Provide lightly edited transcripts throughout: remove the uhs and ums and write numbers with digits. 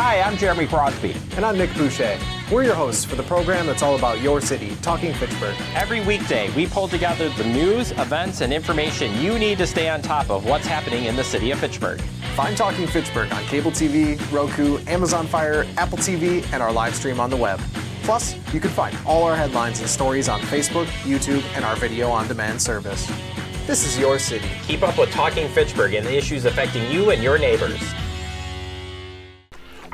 Hi, I'm Jeremy Crosby. And I'm Nick Boucher. We're your hosts for the program that's all about your city, Talking Fitchburg. Every weekday, we pull together the news, events, and information you need to stay on top of what's happening in the city of Fitchburg. Find Talking Fitchburg on cable TV, Roku, Amazon Fire, Apple TV, and our live stream on the web. Plus, you can find all our headlines and stories on Facebook, YouTube, and our video on demand service. This is your city. Keep up with Talking Fitchburg and the issues affecting you and your neighbors.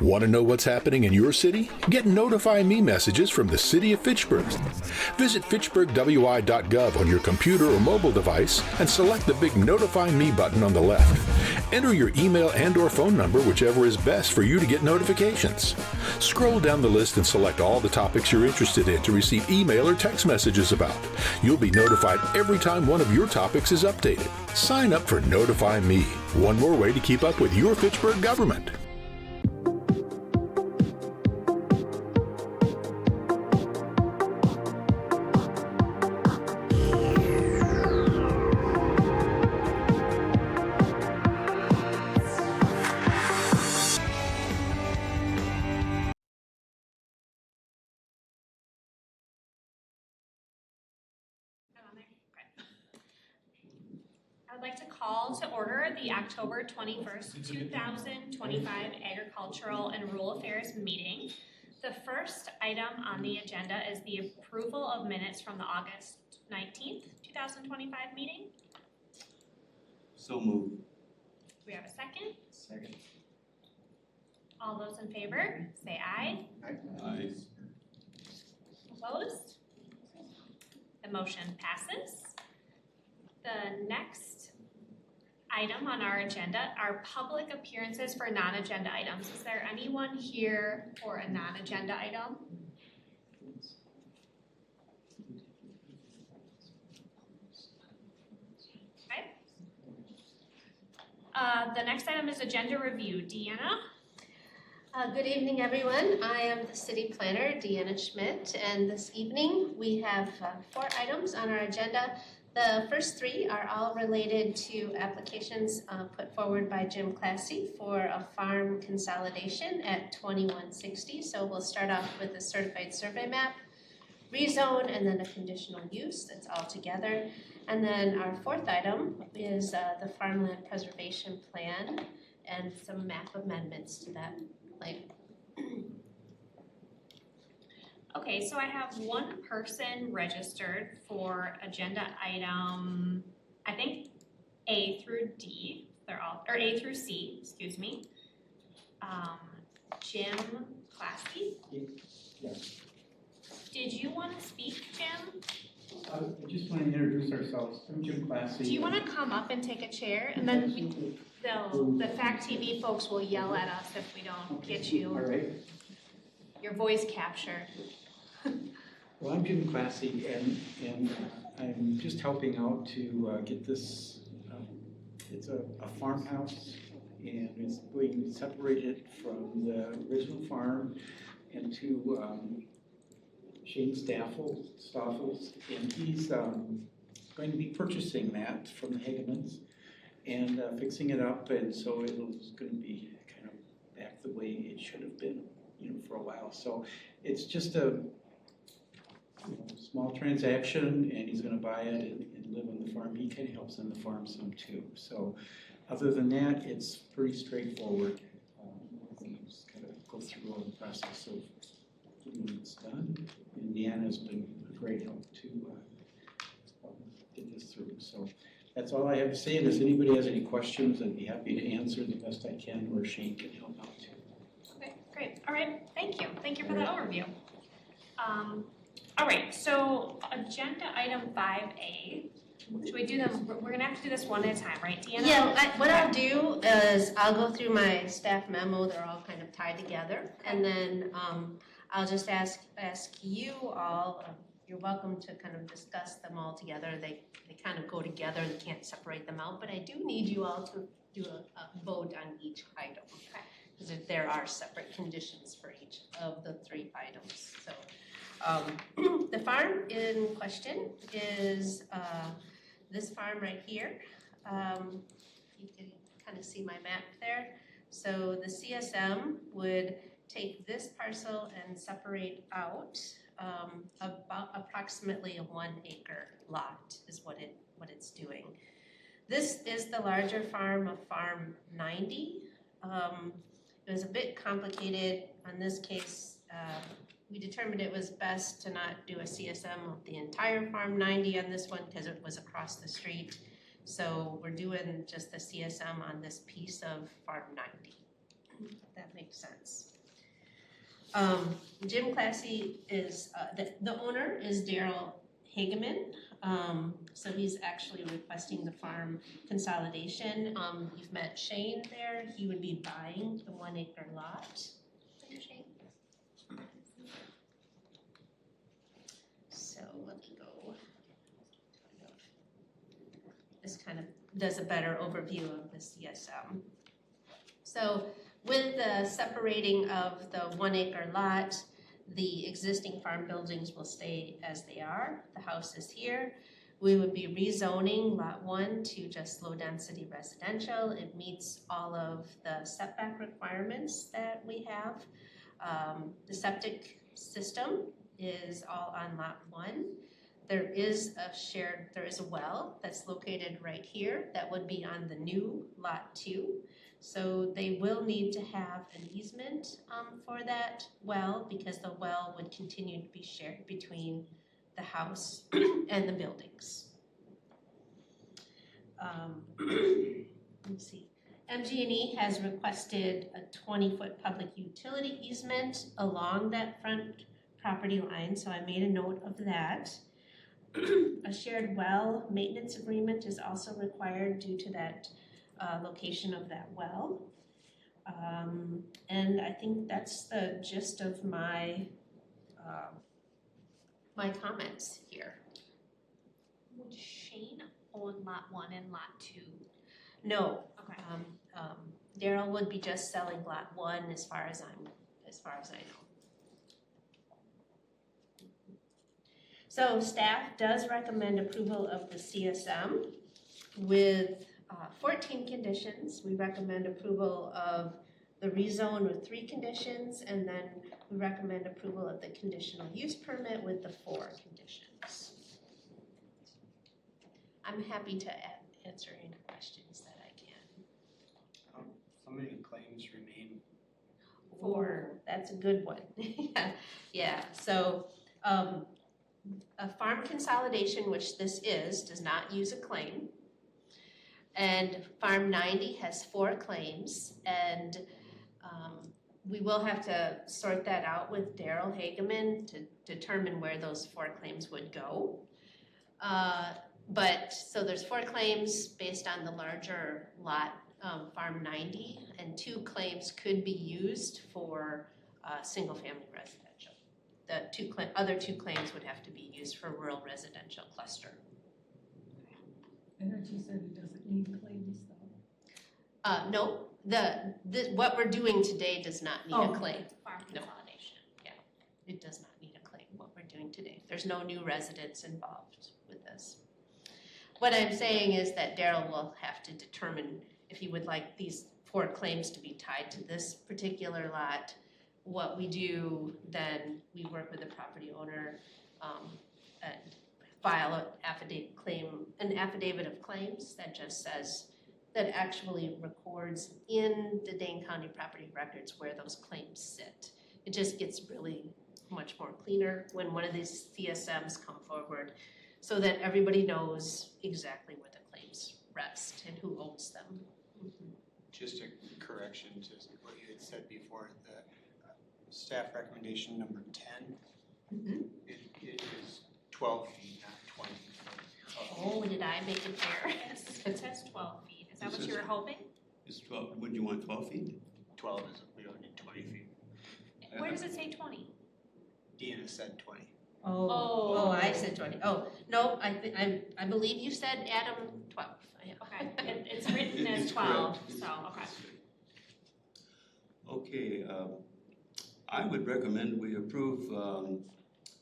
Want to know what's happening in your city? Get Notify Me messages from the City of Fitchburg. Visit fitchburgwi.gov on your computer or mobile device and select the big Notify Me button on the left. Enter your email and/or phone number, whichever is best for you to get notifications. Scroll down the list and select all the topics you're interested in to receive email or text messages about. You'll be notified every time one of your topics is updated. Sign up for Notify Me, one more way to keep up with your Fitchburg government. I would like to call to order the October 21st, 2025 Agricultural and Rural Affairs meeting. The first item on the agenda is the approval of minutes from the August 19th, 2025 meeting. So moved. Do we have a second? Second. All those in favor, say aye. Aye. Opposed? The motion passes. The next item on our agenda are public appearances for non-agenda items. Is there anyone here for a non-agenda item? Okay. The next item is agenda review. Deanna? Good evening, everyone. I am the city planner, Deanna Schmidt, and this evening we have 4 items on our agenda. The first 3 are all related to applications put forward by Jim Classy for a farm consolidation at 2160. So we'll start off with a certified survey map, rezone, and then a conditional use. That's all together. And then our 4th item is the farmland preservation plan and some map amendments to that plan. Okay, so I have one person registered for agenda item, I think A through D. They're all, or A through C, excuse me. Jim Classy. Yes. Did you want to speak, Jim? I just want to introduce ourselves. I'm Jim Classy. Do you want to come up and take a chair, and then the FACTv folks will yell at us if we don't get you. All right. Your voice captured. Well, I'm Jim Classy, and I'm just helping out to get this. It's a farmhouse, and it's being separated from the original farm into Shane Staffels, and he's going to be purchasing that from the Hagemans and fixing it up, and so it's going to be kind of back the way it should have been, for a while. So it's just a small transaction, and he's going to buy it and live on the farm. He kind of helps on the farm some too. So other than that, it's pretty straightforward. We just got to go through all the process of getting this done. And Deanna's been a great help to get this through. So that's all I have to say. And if anybody has any questions, I'd be happy to answer the best I can, or Shane can help out too. Okay, great. All right, thank you. Thank you for that overview. All right, so agenda item 5A. Should we do them? We're gonna have to do this one at a time, right, Deanna? Yeah, what I'll do is I'll go through my staff memo. They're all kind of tied together, and then I'll just ask you all. You're welcome to kind of discuss them all together. They kind of go together. They can't separate them out, but I do need you all to do a vote on each item. Okay. Because there are separate conditions for each of the 3 items. So the farm in question is this farm right here. You can kind of see my map there. So the CSM would take this parcel and separate out about approximately a 1 acre lot is what it's doing. This is the larger farm of Farm 90. It was a bit complicated on this case. We determined it was best to not do a CSM of the entire Farm 90 on this one because it was across the street. So we're doing just the CSM on this piece of Farm 90. If that makes sense. Jim Classy is, the owner is Daryl Hageman. So he's actually requesting the farm consolidation. You've met Shane there. He would be buying the 1 acre lot. Shane. So let me go. This kind of does a better overview of the CSM. So with the separating of the 1 acre lot, the existing farm buildings will stay as they are. The house is here. We would be rezoning lot 1 to just low density residential. It meets all of the setback requirements that we have. The septic system is all on lot 1. There is a well that's located right here that would be on the new lot 2. So they will need to have an easement for that well because the well would continue to be shared between the house and the buildings. Let's see. MG&E has requested a 20-foot public utility easement along that front property line, so I made a note of that. A shared well maintenance agreement is also required due to that location of that well. And I think that's the gist of my my comments here. Would Shane own lot 1 and lot 2? No. Okay. Daryl would be just selling lot 1 as far as I know. So staff does recommend approval of the CSM with 14 conditions. We recommend approval of the rezone with 3 conditions, and then we recommend approval of the conditional use permit with the 4 conditions. I'm happy to answer any questions that I can. How many claims remain? 4, that's a good one. Yeah, so a farm consolidation, which this is, does not use a claim. And Farm 90 has 4 claims, and we will have to sort that out with Daryl Hageman to determine where those 4 claims would go. But so there's 4 claims based on the larger lot, Farm 90, and 2 claims could be used for single-family residential. The other 2 claims would have to be used for rural residential cluster. I know you said it doesn't need claims though. No, what we're doing today does not need a claim. Farm No. consolidation. Yeah, it does not need a claim, what we're doing today. There's no new residents involved with this. What I'm saying is that Daryl will have to determine if he would like these 4 claims to be tied to this particular lot. What we do, then we work with the property owner and file an affidavit of claims that just says, that actually records in the Dane County property records where those claims sit. It just gets really much more cleaner when one of these CSMs come forward so that everybody knows exactly where the claims rest and who owns them. Mm-hmm. Just a correction to what you had said before, the staff recommendation number 10, Mm-hmm. it is 12 feet, not 20. Oh, did I make it there? It says 12 feet. Is that what you were hoping? Is 12, would you want 12 feet? 12 is, we don't need 20 feet. Where does it say 20? Deanna said 20. Oh, I said 20. Oh, no, I believe you said Adam 12. Yeah. Okay, it's written as 12, so, okay. Okay, I would recommend we approve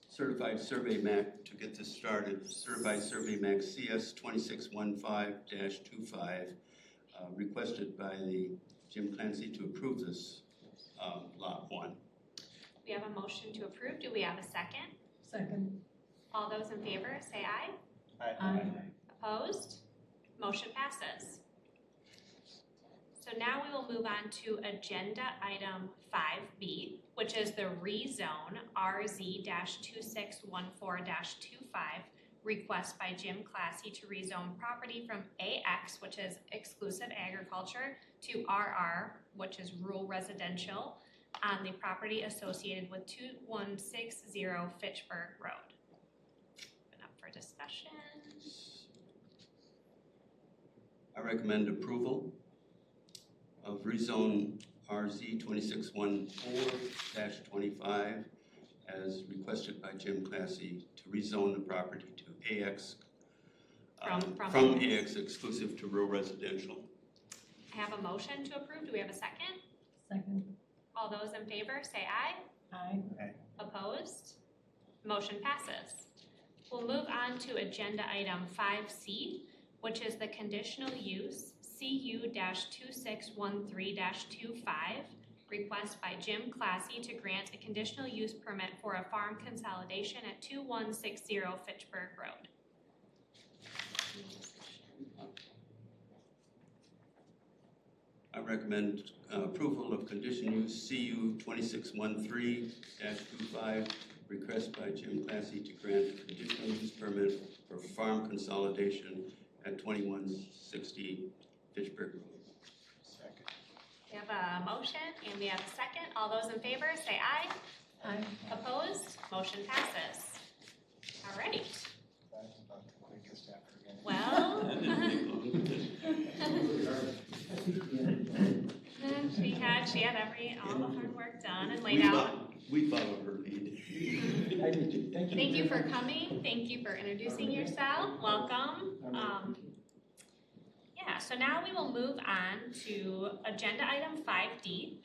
Certified Survey Map to get this started. Certified Survey Map CS 2615-25, requested by the Jim Clancy to approve this Lot 1. We have a motion to approve. Do we have a second? Second. All those in favor, say aye. Aye. Opposed? Motion passes. So now we will move on to agenda item 5B, which is the rezone RZ-2614-25 request by Jim Classy to rezone property from AX, which is exclusive agriculture, to RR, which is rural residential, on the property associated with 2160 Fitchburg Road. Open up for discussion. I recommend approval of rezone RZ 2614-25 as requested by Jim Classy to rezone the property to AX, from AX exclusive to rural residential. I have a motion to approve. Do we have a second? Second. All those in favor say aye. Aye. Opposed? Motion passes. We'll move on to agenda item 5C, which is the conditional use CU-2613-25 request by Jim Classy to grant a conditional use permit for a farm consolidation at 2160 Fitchburg Road. I recommend approval of conditional use CU 2613-25 request by Jim Classy to grant a conditional use permit for farm consolidation at 2160 Fitchburg Road. Second. We have a motion and we have a second. All those in favor say aye. Aye. Opposed? Motion passes. All right. That's about the quickest after getting. Well, she had all the hard work done and laid out. We followed her lead. I did too. Thank you. Thank you for coming. Thank you for introducing yourself. Welcome. Yeah, so now we will move on to agenda item 5D,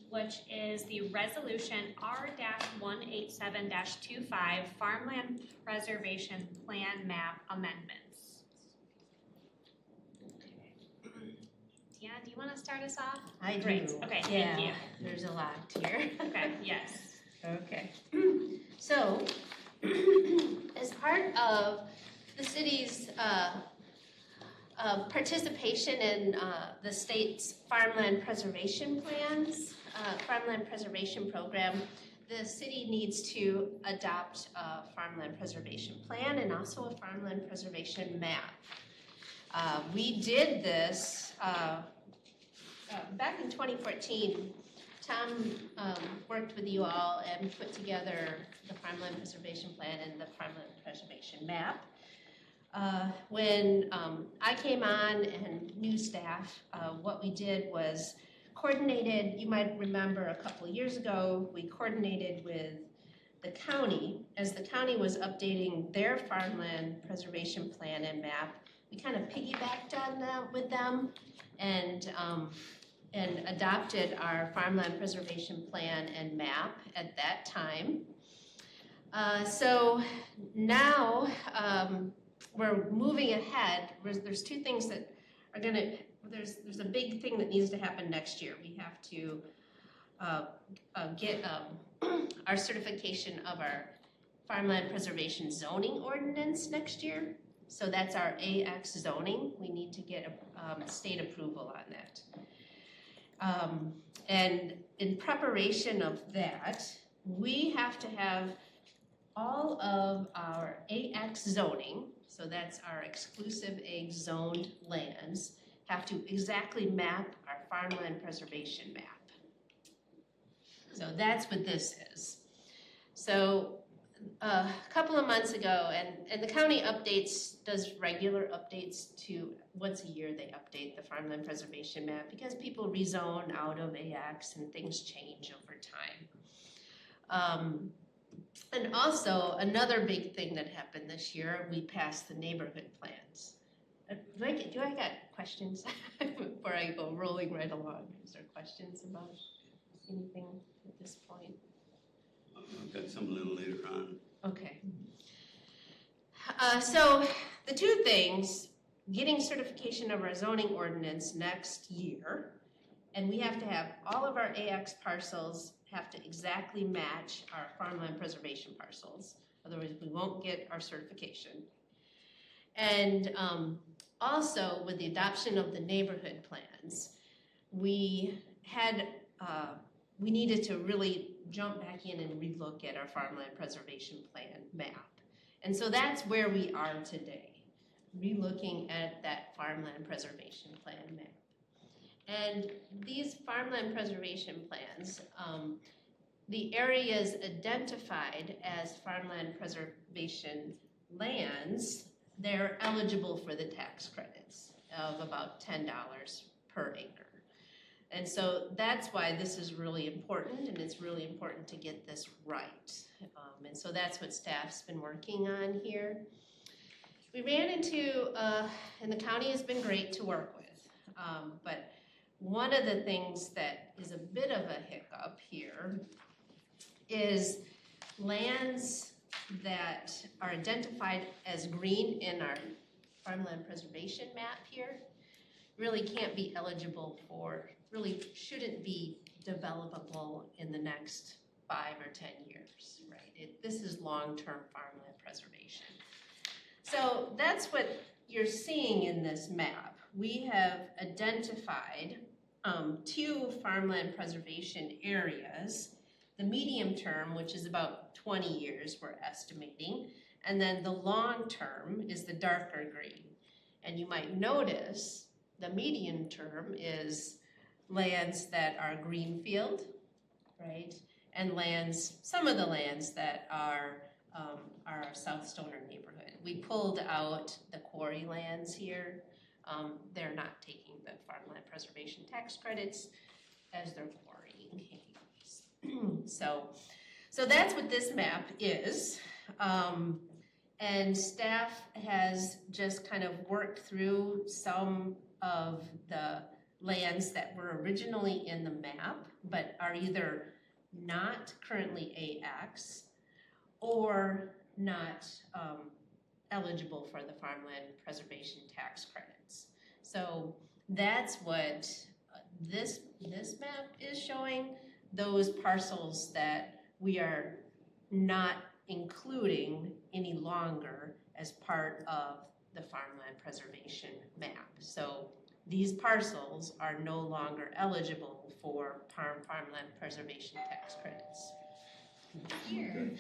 which is the resolution R-187-25 Farmland Preservation Plan Map Amendments. Deanna, do you want to start us off? I do. Great. Okay, Yeah, thank you. there's a lot here. Okay, yes. Okay. So, as part of the city's participation in the state's farmland preservation plans, farmland preservation program, the city needs to adopt a farmland preservation plan and also a farmland preservation map. We did this back in 2014. Tom worked with you all and put together the farmland preservation plan and the farmland preservation map. When I came on and new staff, what we did was coordinated, you might remember a couple of years ago, we coordinated with the county. As the county was updating their farmland preservation plan and map, we kind of piggybacked on that with them and adopted our farmland preservation plan and map at that time. So now we're moving ahead. There's two things that are gonna, there's a big thing that needs to happen next year. We have to get our certification of our farmland preservation zoning ordinance next year. So that's our AX zoning. We need to get a state approval on that. And in preparation of that, we have to have all of our AX zoning, so that's our exclusive ag zoned lands, have to exactly map our farmland preservation map. So that's what this is. So a couple of months ago, and the county does regular updates to, once a year they update the farmland preservation map because people rezone out of AX and things change over time. And also, another big thing that happened this year, we passed the neighborhood plans. Do I got questions before I go rolling right along? Is there questions about anything at this point? I've got some a little later on. Okay. So the two things, getting certification of our zoning ordinance next year And we have to have, all of our AX parcels have to exactly match our farmland preservation parcels. Otherwise, we won't get our certification. And also, with the adoption of the neighborhood plans, we needed to really jump back in and relook at our farmland preservation plan map. And so that's where we are today, relooking at that farmland preservation plan map. And these farmland preservation plans, the areas identified as farmland preservation lands, they're eligible for the tax credits of about $10 per acre. And so that's why this is really important, and it's really important to get this right. And so that's what staff's been working on here. We ran into, and the county has been great to work with, but one of the things that is a bit of a hiccup here is lands that are identified as green in our farmland preservation map here really can't be eligible for, really shouldn't be developable in the next 5 or 10 years, right? This is long-term farmland preservation. So that's what you're seeing in this map. We have identified 2 farmland preservation areas, the medium term, which is about 20 years we're estimating, and then the long term is the darker green. And you might notice the medium term is lands that are greenfield, right? And lands, some of the lands that are our South Stoner neighborhood. We pulled out the quarry lands here. They're not taking the farmland preservation tax credits as they're quarrying hay. So that's what this map is. And staff has just kind of worked through some of the lands that were originally in the map, but are either not currently AX or not eligible for the farmland preservation tax credits. So that's what this map is showing, those parcels that we are not including any longer as part of the farmland preservation map. So these parcels are no longer eligible for farmland preservation tax credits. Here.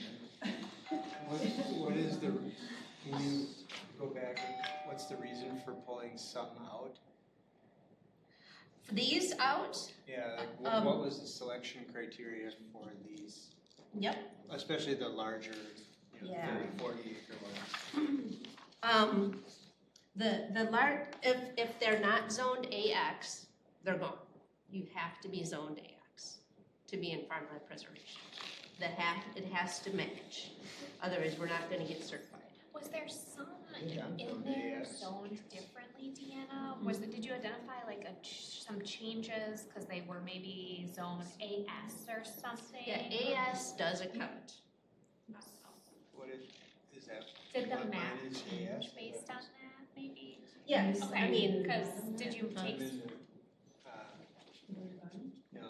What is the, can you go back, what's the reason for pulling some out? For these out? Yeah, like what was the selection criteria for these? Yep. Especially the larger, you know, Yeah. 30, 40 acre ones. If they're not zoned AX, they're gone. You have to be zoned AX to be in farmland preservation. It has to match. Otherwise, we're not going to get certified. Was there some in there zoned differently, Deanna? Did you identify like some changes because they were maybe zoned AS or something? Yeah, AS does account. What is that? Did the What map line is change AS? based on that, maybe? Yes, Okay, I mean, because did you take? No.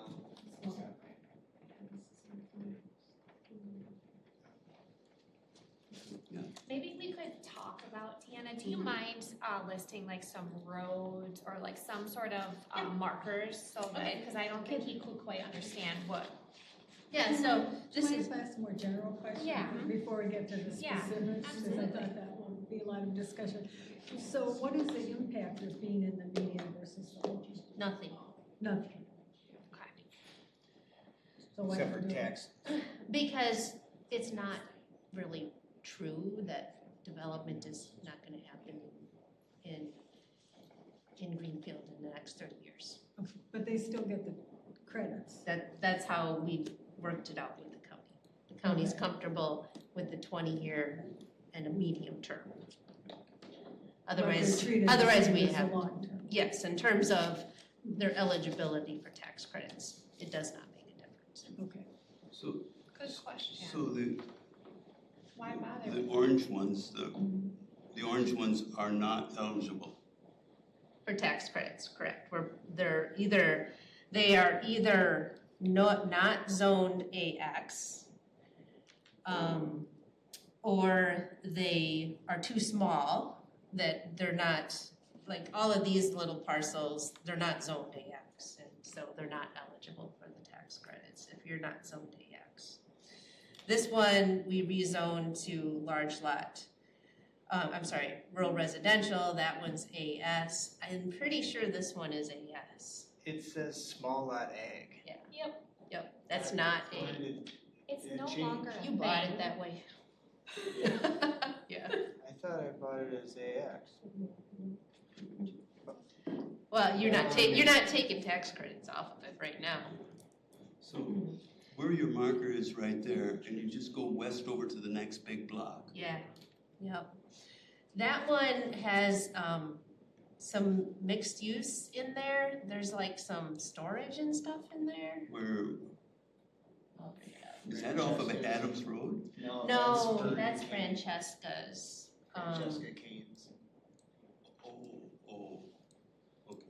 Maybe we could talk about, Deanna, do you mind listing like some roads or like some sort of markers so that, because I don't think he could quite understand what. yeah, so Can this I is, just ask a more general question? Yeah. Before we get to the Yeah, specifics, because I absolutely. thought that would be a lot of discussion. So what is the impact of being in the medium versus the low? nothing. Nothing. Okay. So why Except not for do it? tax. Because it's not really true that development is not going to happen in Greenfield in the next 30 years. Okay, but they still get the credits. That's how we worked it out with the county. The county's comfortable with the 20-year and a medium term. Otherwise we have, yes, in terms of their eligibility for tax credits, it does not make a difference. Okay. So, Good question. so Why bother? the orange ones, the orange ones are not eligible. For tax credits, correct. They're either They are either not zoned AX, or they are too small that they're not, like all of these little parcels, they're not zoned AX, and so they're not eligible for the tax credits if you're not zoned AX. This one, we rezoned to large lot, rural residential, that one's AS. I'm pretty sure this one is AS. It says small lot ag. Yep, that's not A. It's Yeah, no change. longer a You bought thing. it that way. Yeah. I thought I bought it as AX. Well, you're not taking tax credits off of it right now. So where your marker is right there, and you just go west over to the next big block. Yeah, yep. That one has some mixed use in there. There's like some storage and stuff in there. Where, Oh, yeah. is that off of Adams Road? No, that's Francesca's. Francesca Kane's. Oh, okay.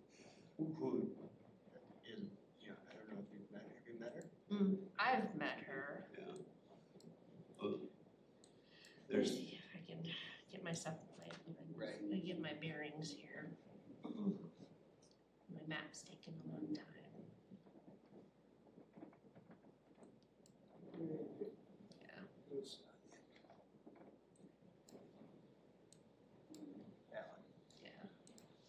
Who is, yeah, I don't know if you've met her. Have you met her? I've met her. Yeah. Oh, Let's there's, see if I can get myself, Right. I get my bearings here. My map's taking a long time. That one. Yeah,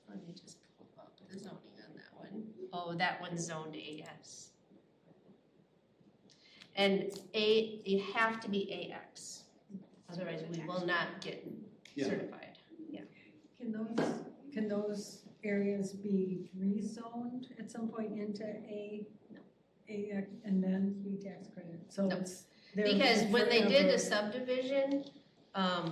let me just pull up the zoning on that one. Oh, that one's zoned AS. And you have to be AX, otherwise we will not get Yeah. certified. Can those areas be rezoned at some point into A? No. AX and then be tax credit, so No. it's there Because when they did the forever. subdivision, I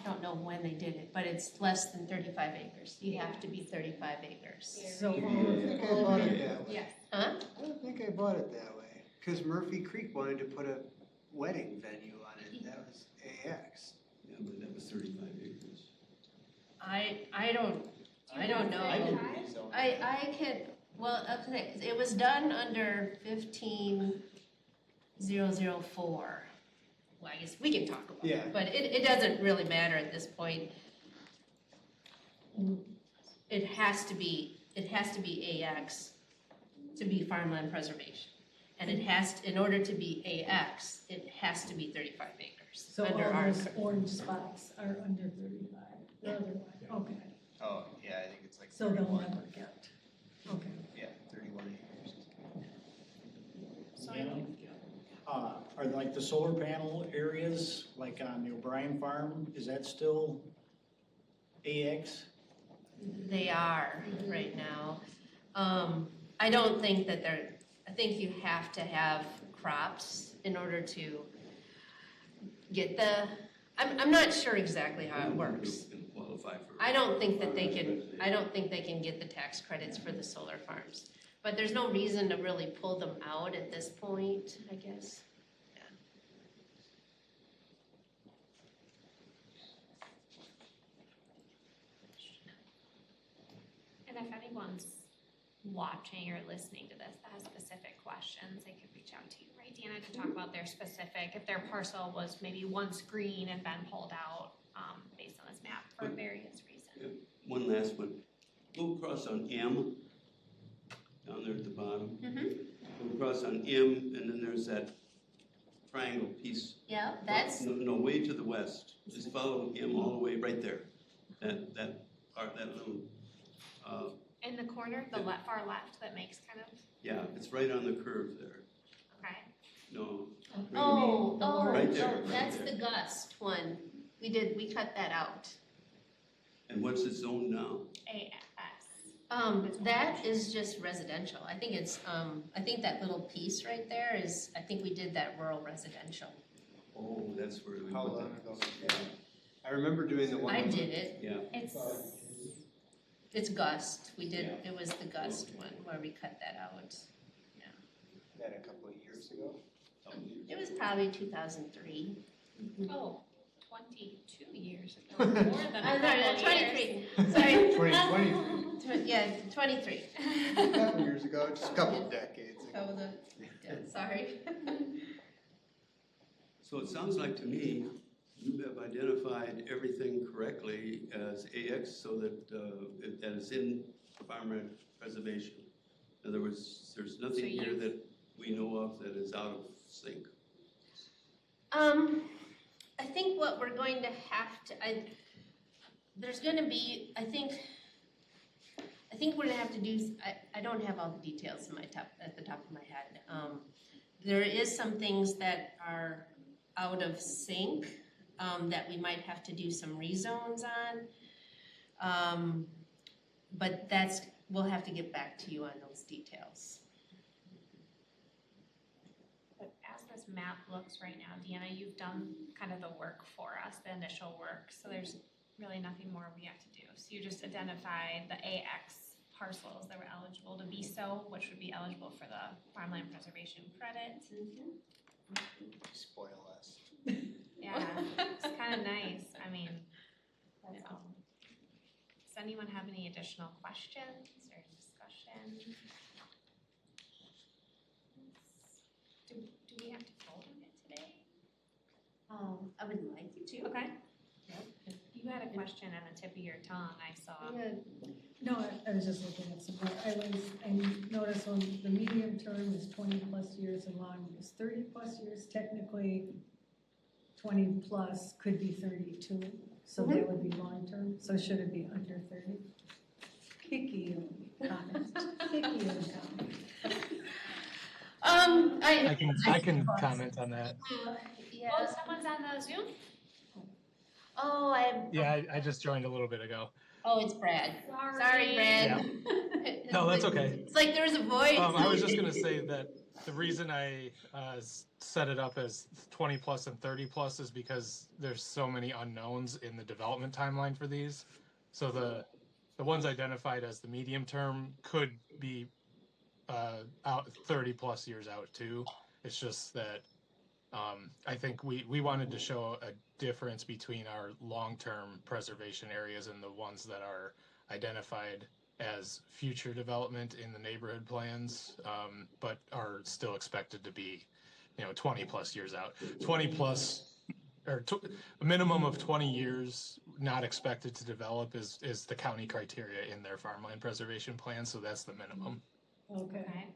don't know when they did it, but it's less than 35 acres. You have to be 35 acres. So I don't think I bought it that way. Yes. Huh? I don't think I bought it that way. Cause Murphy Creek wanted to put a wedding venue on it, that was AX. yeah, but that was 35 acres. I don't know. I didn't 35? rezone. I can, well, okay, it was done under 15004. Well, I guess we can talk about Yeah. it, but it doesn't really matter at this point. It has to be AX to be farmland preservation. And it has, in order to be AX, it has to be 35 acres So under all our those code. orange spots are under 35, the other one, okay, Oh, yeah, I think it's like so they'll 31. never get, okay. Yeah, 31 acres. So Are like the solar panel areas, like on the O'Brien farm, is that still AX? They are right now. I don't think that I think you have to have crops in order to get I'm not sure exactly how it works. Can qualify for. I don't think they can get the tax credits for the solar farms. But there's no reason to really pull them out at this point, I guess. And if anyone's watching or listening to this that has specific questions, they could reach out to you, right, Deanna, to talk about their specific, if their parcel was maybe once green and been pulled out based on this map for various reasons. One last one. Go across on M, down there at the bottom. Go across on M, and then there's that triangle piece. Yeah, that's, No, way to the west. Just follow M all the way right there. That part, that little, In the corner, the far left, that makes kind of, yeah, it's right on the curve there. okay. No. right Right there, right that's there. the Gust one. We cut that out. And what's it zoned now? AS. That is just residential. I think it's, I think that little piece right there is, I think we did that rural residential. Oh, that's where we How put long that. ago was that? I remember doing the one. I did it. Yeah. It's Gust. It was the Gust one where we cut that out. That a couple of years ago. It was probably 2003. Oh, 22 years ago, more than a couple years. 23, sorry. 2023. Yeah, 23. A couple years ago, just a couple of decades ago. Sorry. So it sounds like to me, you have identified everything correctly as AX so that that is in farmland preservation. In other words, there's nothing here that we know of that is out of sync. I think what we're going to have to, there's going to be, I think we're going to have to do, I don't have all the details at the top of my head. There is some things that are out of sync that we might have to do some rezones on. But we'll have to get back to you on those details. But as this map looks right now, Deanna, you've done kind of the work for us, the initial work, so there's really nothing more we have to do. So you just identified the AX parcels that were eligible to be so, which would be eligible for the farmland preservation credit. Spoil us. Yeah, it's kind of nice. I mean, does anyone have any additional questions or discussion? Do we have to vote on it today? I would like you to. Okay. Yep. You had a question on the tip of your tongue, I saw. Yeah. No, I was just looking at some more. I noticed on the medium term is 20 plus years and long is 30 plus years. Technically, 20 plus could be 32. So that would be long term. So should it be under 30? Picky comment. Picky comment. I can comment on that. Yeah. Oh, someone's on the Zoom? Oh, I just joined a little bit ago. Oh, it's Brad. Sorry, Brad. Yeah. No, that's okay. It's like there's a voice. I was just gonna say that the reason I set it up as 20 plus and 30 plus is because there's so many unknowns in the development timeline for these. So the ones identified as the medium term could be out 30 plus years out too. It's just that I think we wanted to show a difference between our long-term preservation areas and the ones that are identified as future development in the neighborhood plans, but are still expected to be, 20 plus years out. 20 plus, or a minimum of 20 years not expected to develop is the county criteria in their farmland preservation plan, so that's the minimum. Okay.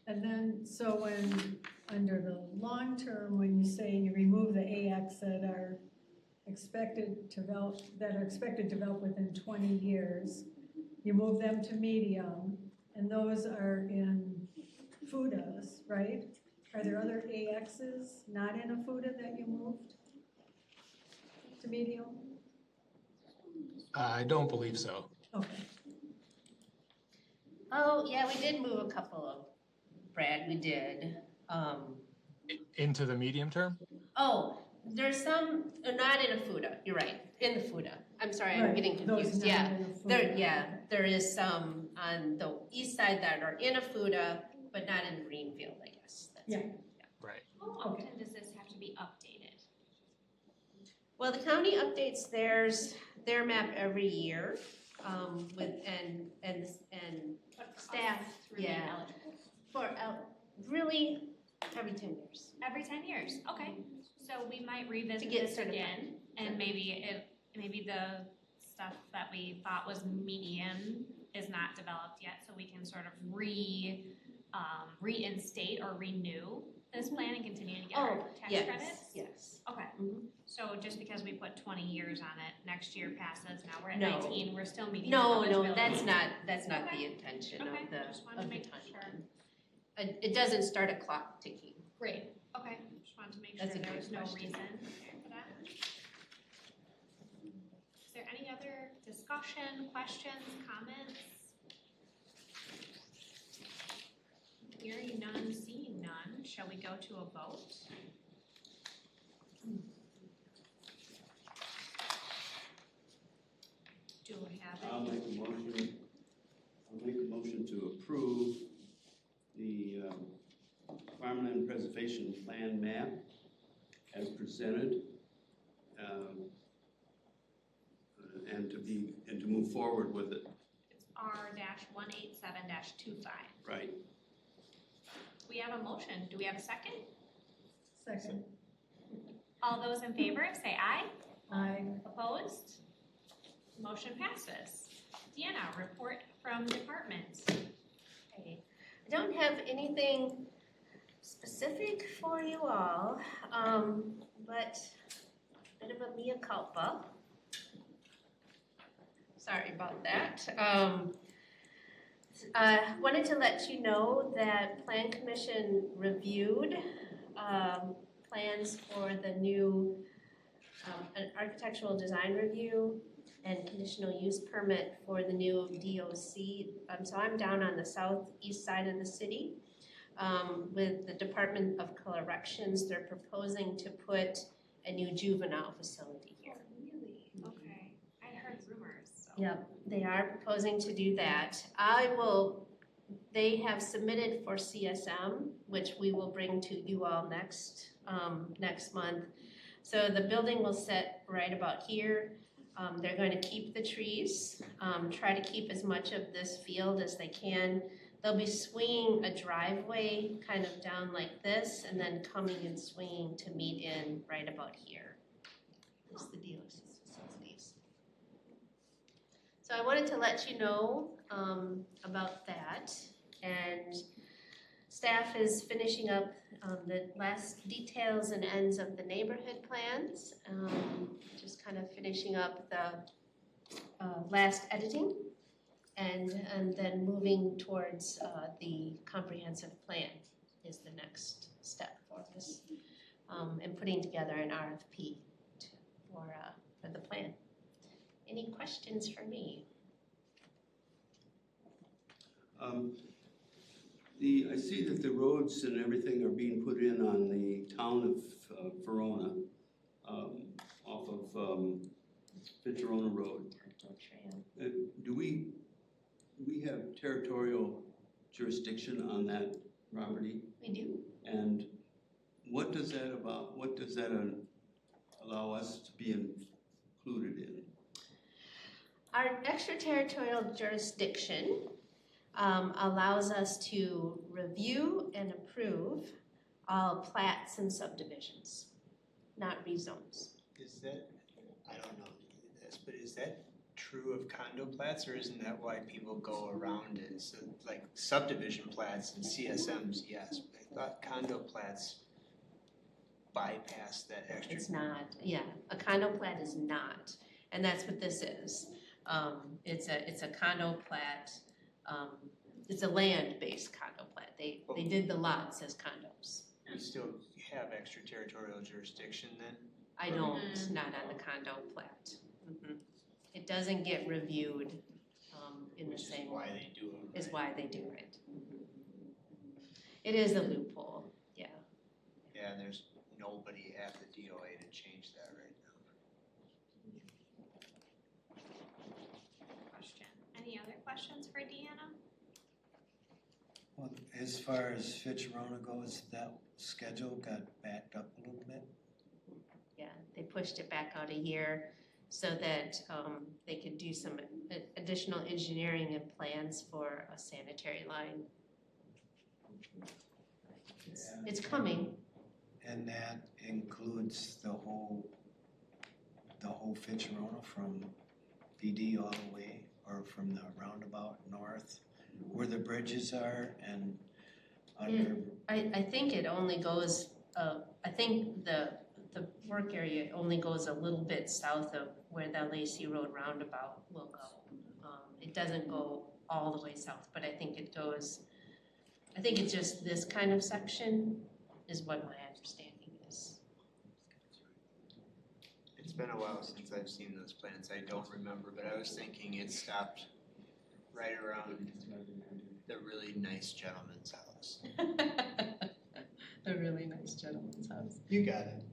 And then, so when, under the long term, when you say you remove the AX that are expected to develop within 20 years, you move them to medium, and those are in FUDAs, right? Are there other AXs not in a FUDA that you moved to medium? I don't believe so. Okay. Oh, yeah, we did move a couple of, Brad, we did. Into the medium term? Oh, there's some, not in a FUDA, you're right, in the FUDA. I'm sorry, I'm getting confused, yeah. There is some on the east side that are in a FUDA, but not in Greenfield, I guess. Yeah. Right. How often does this have to be updated? Well, the county updates their map every year, with, and staff, Remain eligible? for, really, every 10 years. Every 10 years, okay. So we might revisit To get this certified. again, and maybe the stuff that we thought was median is not developed yet, so we can sort of reinstate or renew this plan and continue to get our tax credits? Yes. Okay, Mhm. so just because we put 20 years on it, next year passes, now we're at No. 19, we're still meeting No, eligibility. that's not Okay. the intention Okay, of the, just wanted to of the make timeline. It doesn't start a clock ticking. Great, okay, just wanted to make sure That's a there good was no question. reason for that. Is there any other discussion, questions, comments? Hearing none, seeing none, shall we go to a vote? Do we have I'll any? make a motion to approve the farmland preservation plan map as presented and to move forward with it. It's R-187-25. Right. We have a motion. Do we have a second? Second. All those in favor, say aye. Aye. Opposed? Motion passes. Deanna, report from departments. Okay. I don't have anything specific for you all, but a bit of a mea culpa. Sorry about that. Wanted to let you know that Plan Commission reviewed plans for the new an architectural design review and conditional use permit for the new DOC. So I'm down on the southeast side of the city with the Department of Corrections. They're proposing to put a new juvenile facility here. Really? Okay. I heard rumors. So. Yep, they are proposing to do that. They have submitted for CSM, which we will bring to you all next month. So the building will sit right about here. They're going to keep the trees, try to keep as much of this field as they can. They'll be swinging a driveway kind of down like this and then coming and swinging to meet in right about here. This is the DOC's facilities. So I wanted to let you know about that. And staff is finishing up the last details and ends of the neighborhood plans, just kind of finishing up the last editing and then moving towards the comprehensive plan is the next step for us, and putting together an RFP for the plan. Any questions for me? I see that the roads and everything are being put in on the town of Verona, off of Fitchverona Road. Do we have territorial jurisdiction on that property? We do. And what does that allow us to be included in? Our extraterritorial jurisdiction allows us to review and approve all plats and subdivisions, not rezones. Is that, I don't know this, but is that true of condo plats, or isn't that why people go around it? So like subdivision plats and CSMs, yes, but I thought condo plats bypass that extra. It's not, yeah, a condo plat is not, and that's what this is. It's a condo plat. It's a land-based condo plat. They did the lots as condos. You still have extraterritorial jurisdiction then? I don't, not on the condo plat. It doesn't get reviewed in the same way. Why they do it. Is why they do it. It is a loophole, yeah. Yeah, and there's nobody at the DOA to change that right now. Question. Any other questions for Deanna? Well, as far as Fitchverona goes, that schedule got backed up a little bit. Yeah, they pushed it back out a year so that they could do some additional engineering and plans for a sanitary line. It's coming. And that includes the whole Fitchverona from PD all the way, or from the roundabout north, where the bridges are and under. I think it only goes, I think the work area only goes a little bit south of where the Lacey Road roundabout will go. It doesn't go all the way south, but I think it's just this kind of section is what my understanding is. It's been a while since I've seen those plans. I don't remember, but I was thinking it stopped right around the really nice gentleman's house. The really nice gentleman's house. You got it.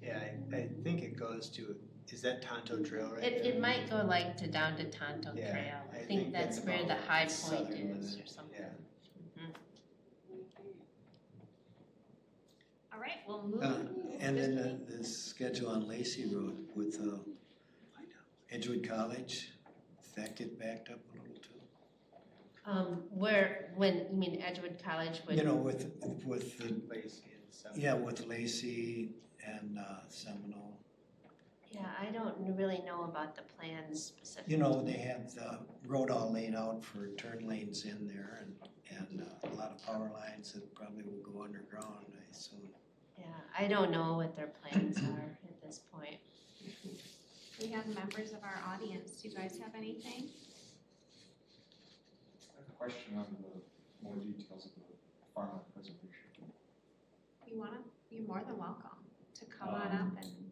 Yeah, I think it goes to, is that Tonto Trail right there? It might go like down to Tonto Yeah, Trail. I I think think that's that's where the about high point southern is limit, or something. yeah. All right, we'll move. And then the schedule on Lacey Road with Edgewood College, does that get backed up a little too? When, you mean Edgewood College would? You know, with the, Lacey and stuff. yeah, with Lacey and Seminole. Yeah, I don't really know about the plans specifically. You know, they have the road all laid out for turn lanes in there and a lot of power lines that probably will go underground, I assume. Yeah, I don't know what their plans are at this point. We have members of our audience. Do you guys have anything? I have a question on the more details of the farmland preservation. You're more than welcome to come on up and.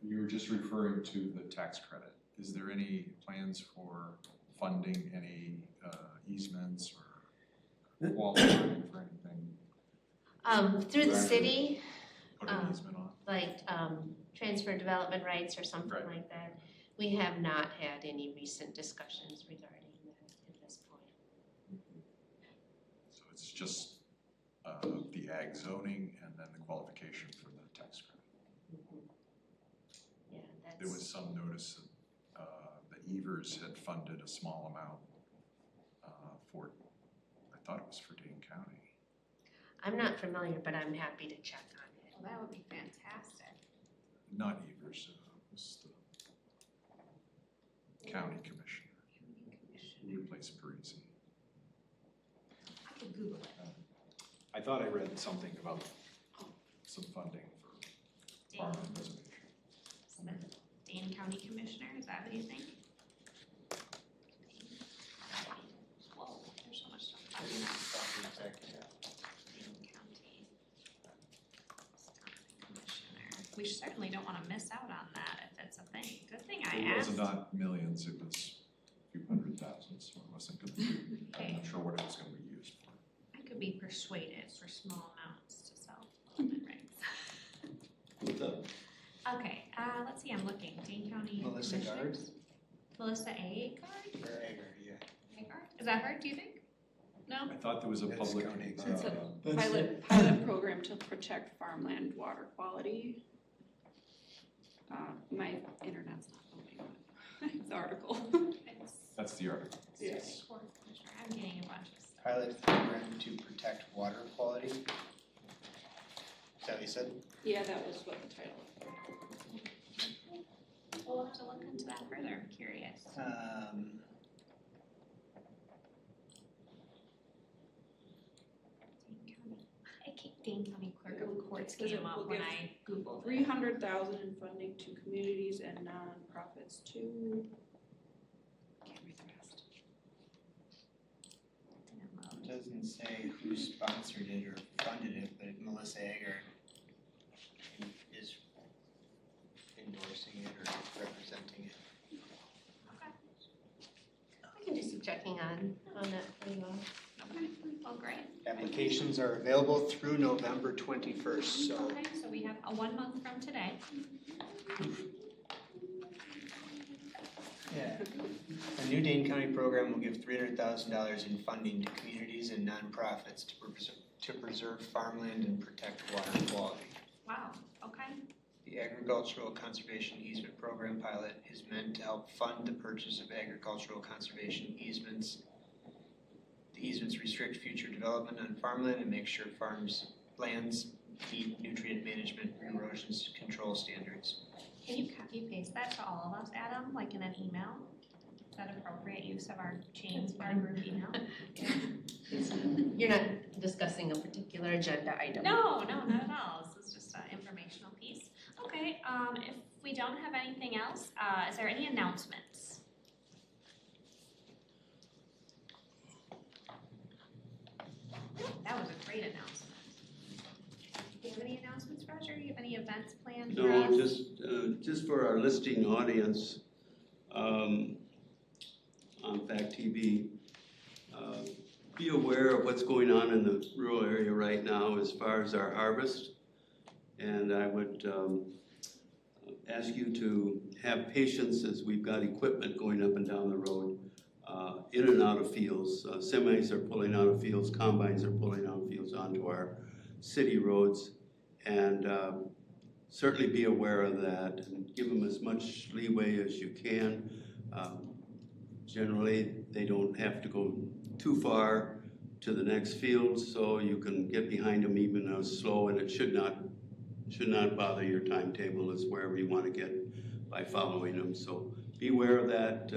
You were just referring to the tax credit. Is there any plans for funding any easements or qualifying for anything? Through the city, Put an easement on? like transfer development rights or something like that. We have not had any recent discussions regarding that at this point. So it's just the ag zoning and then the qualification for the tax credit. Yeah, that's. There was some notice that the U-verse had funded a small amount for, I thought it was for Dane County. I'm not familiar, but I'm happy to check on it. Well, that would be fantastic. Not U-verse, it was the county commissioner. Replaced Parisi. I could Google it. I thought I read something about some funding for farmland preservation. Dane County Commissioner, is that what you think? Whoa, there's so much stuff popping up. Dane County Commissioner. We certainly don't want to miss out on that if it's a thing. Good thing I It asked. was not millions, it was a few hundred thousand, so it wasn't going to be, I'm not sure what it was going to be used for. I could be persuaded for small amounts to sell development rights. What's up? Okay, let's see, I'm looking. Dane County Melissa Commissioners. Melissa A. Gard? Or Egger, yeah. Agard? Is that her, do you think? No? I thought there was a That's public. county It's a executive. pilot program to protect farmland water quality. My internet's not loading, but the article. That's the article. Yes. I'm getting a bunch of stuff. Pilot program to protect water quality. Is that what you said? Yeah, that was what the title was. We'll have to look into that further, I'm curious. Dane County Clerk of Courts came up when I Googled it. $300,000 in funding to communities and nonprofits to. Can't read the rest. It doesn't say who sponsored it or funded it, but Melissa Egger is endorsing it or representing it. Okay. I can do some checking on that for you all. Okay, well, great. Applications are available through November 21st, so. Okay, so we have a 1 month from today. Yeah. A new Dane County program will give $300,000 in funding to communities and nonprofits to preserve farmland and protect water quality. Wow, okay. The Agricultural Conservation Easement Program pilot is meant to help fund the purchase of agricultural conservation easements. The easements restrict future development on farmland and make sure lands meet nutrient management and erosion control standards. Can you copy paste that to all of us, Adam, like in an email? Is that appropriate use of our chain bar group email? You're not discussing a particular agenda item. No, not at all. This is just an informational piece. Okay, if we don't have anything else, is there any announcements? That was a great announcement. Do you have any announcements, Roger? You have any events planned for us? No, just for our listening audience, on FACTv, be aware of what's going on in the rural area right now as far as our harvest. And I would ask you to have patience as we've got equipment going up and down the road, in and out of fields. Semis are pulling out of fields, combines are pulling out of fields onto our city roads. And certainly be aware of that and give them as much leeway as you can. Generally, they don't have to go too far to the next field, so you can get behind them even though it's slow, and it should not bother your timetable as wherever you want to get by following them. So be aware of that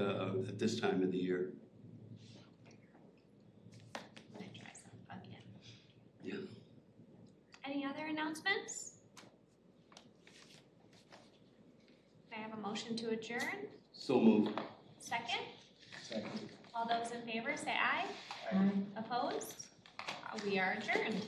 at this time of the year. Yeah. Any other announcements? Can I have a motion to adjourn? So moved. Second? Second. All those in favor say aye. Aye. Opposed? We are adjourned.